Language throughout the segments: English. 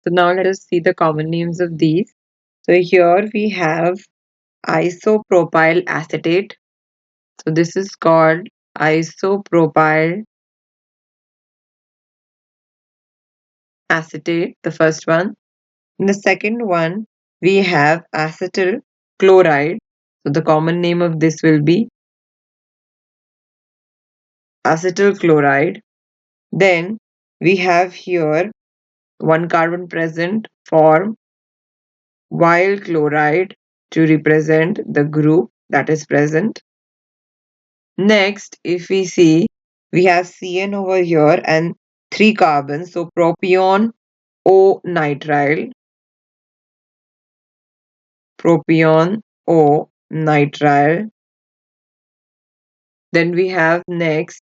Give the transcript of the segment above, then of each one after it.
So now let us see the common names of these. So here we have isopropyl acetate. So this is called isopropyl acetate, the first one. In the second one, we have acetyl chloride. So the common name of this will be acetyl chloride. Then we have here one carbon present form vinyl chloride to represent the group that is present. Next, if we see, we have CN over here and 3 carbons, so propion O nitrile, propion O nitrile. Then we have next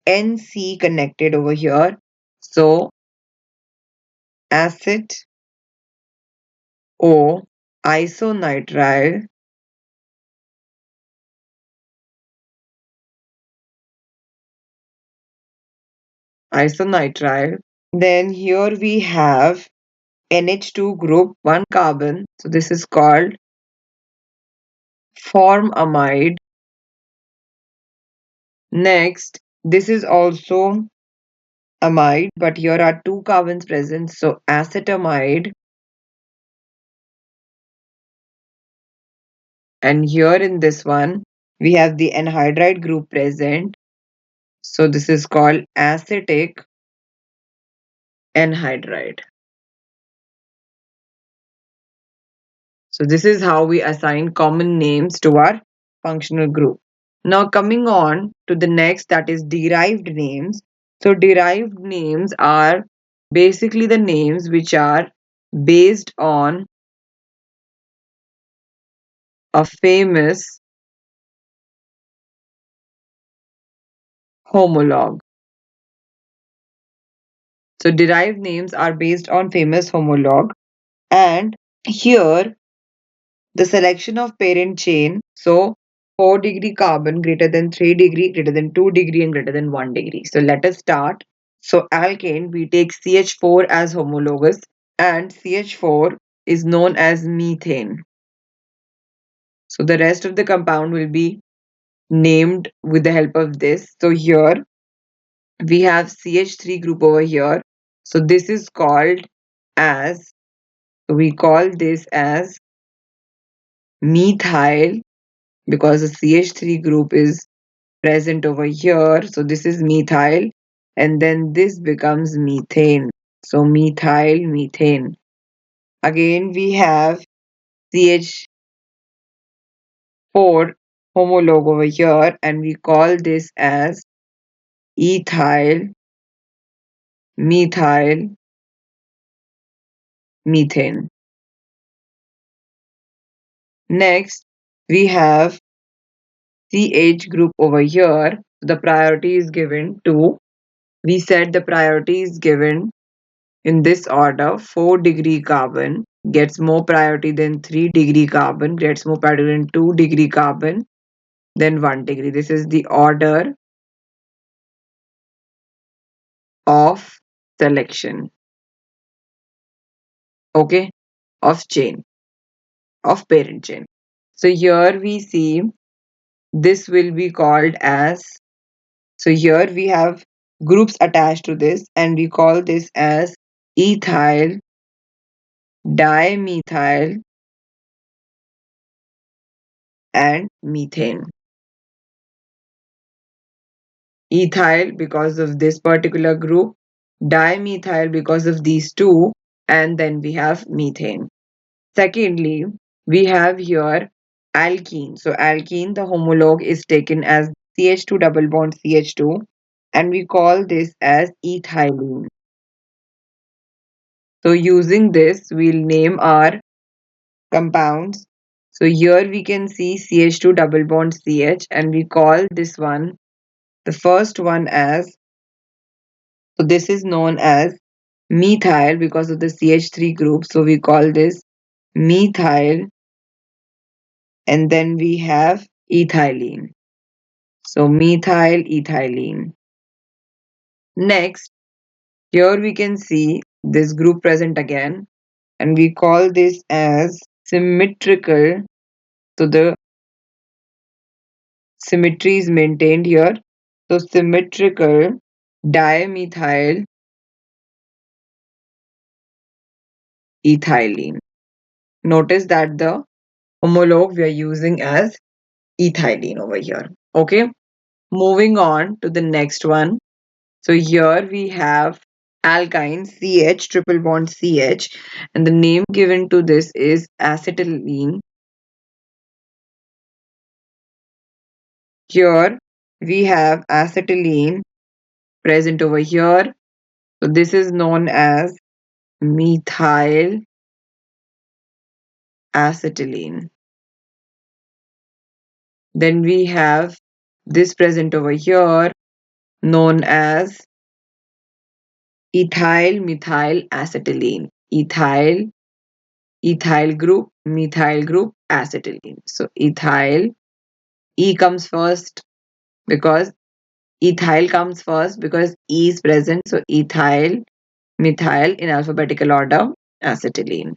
NC connected over here, so acid O isonitrile, isonitrile. Then here we have NH2 group, 1 carbon. So this is called formamide. Next, this is also amide, but here are 2 carbons present. So acetamide. And here in this one, we have the anhydride group present. So this is called acetic anhydride. So this is how we assign common names to our functional group. Now coming on to the next, that is derived names. So derived names are basically the names which are based on a famous homologue. So derived names are based on famous homologue, and here the selection of parent chain, so 4-degree carbon greater than 3 degree, greater than 2 degree, and greater than 1 degree. So let us start. So alkane, we take CH4 as homologous, and CH4 is known as methane. So the rest of the compound will be named with the help of this. So here we have CH3 group over here. So this is called as, we call this as methyl, because the CH3 group is present over here. So this is methyl, and then this becomes methane. So methyl, methane. Again, we have CH4 homologue over here, and we call this as ethyl, methyl, methane. Next, we have CH group over here. The priority is given to, we said the priority is given in this order. 4-degree carbon gets more priority than 3-degree carbon, gets more priority than 2-degree carbon, then 1 degree. This is the order of selection, okay, of chain, of parent chain. So here we see this will be called as, so here we have groups attached to this, and we call this as ethyl dimethyl and methane. Ethyl because of this particular group, dimethyl because of these two, and then we have methane. Secondly, we have here alkene. So alkene, the homologue is taken as CH2 double bond CH2, and we call this as ethylene. So using this, we'll name our compounds. So here we can see CH2 double bond CH, and we call this one, the first one as, so this is known as methyl because of the CH3 group. So we call this methyl, and then we have ethylene. So methyl ethylene. Next, here we can see this group present again, and we call this as symmetrical. So the symmetry is maintained here. So symmetrical dimethyl ethylene. Notice that the homologue we are using as ethylene over here. Okay, moving on to the next one. So here we have alkyne CH, triple bond CH, and the name given to this is acetylene. Here we have acetylene present over here. So this is known as methyl acetylene. Then we have this present over here known as ethyl methyl acetylene. Ethyl group, methyl group, acetylene. So ethyl, E comes first because ethyl comes first because E is present. So ethyl, methyl in alphabetical order, acetylene.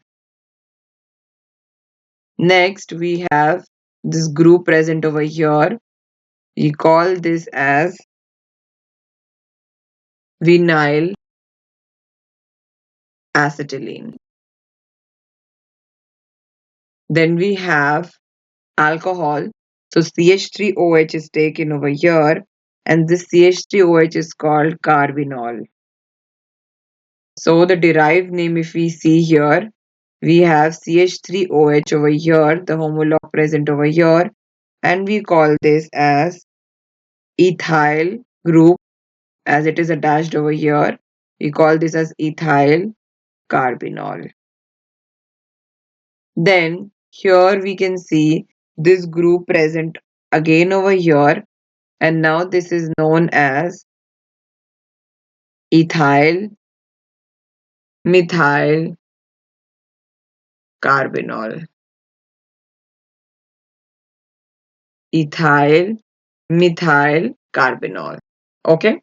Next, we have this group present over here. We call this as vinyl acetylene. Then we have alcohol. So CH3OH is taken over here, and this CH3OH is called carbinol. So the derived name, if we see here, we have CH3OH over here, the homologue present over here, and we call this as ethyl group, as it is attached over here. We call this as ethyl carbinol. Then here we can see this group present again over here, and now this is known as ethyl methyl carbinol. Ethyl methyl carbinol. Okay.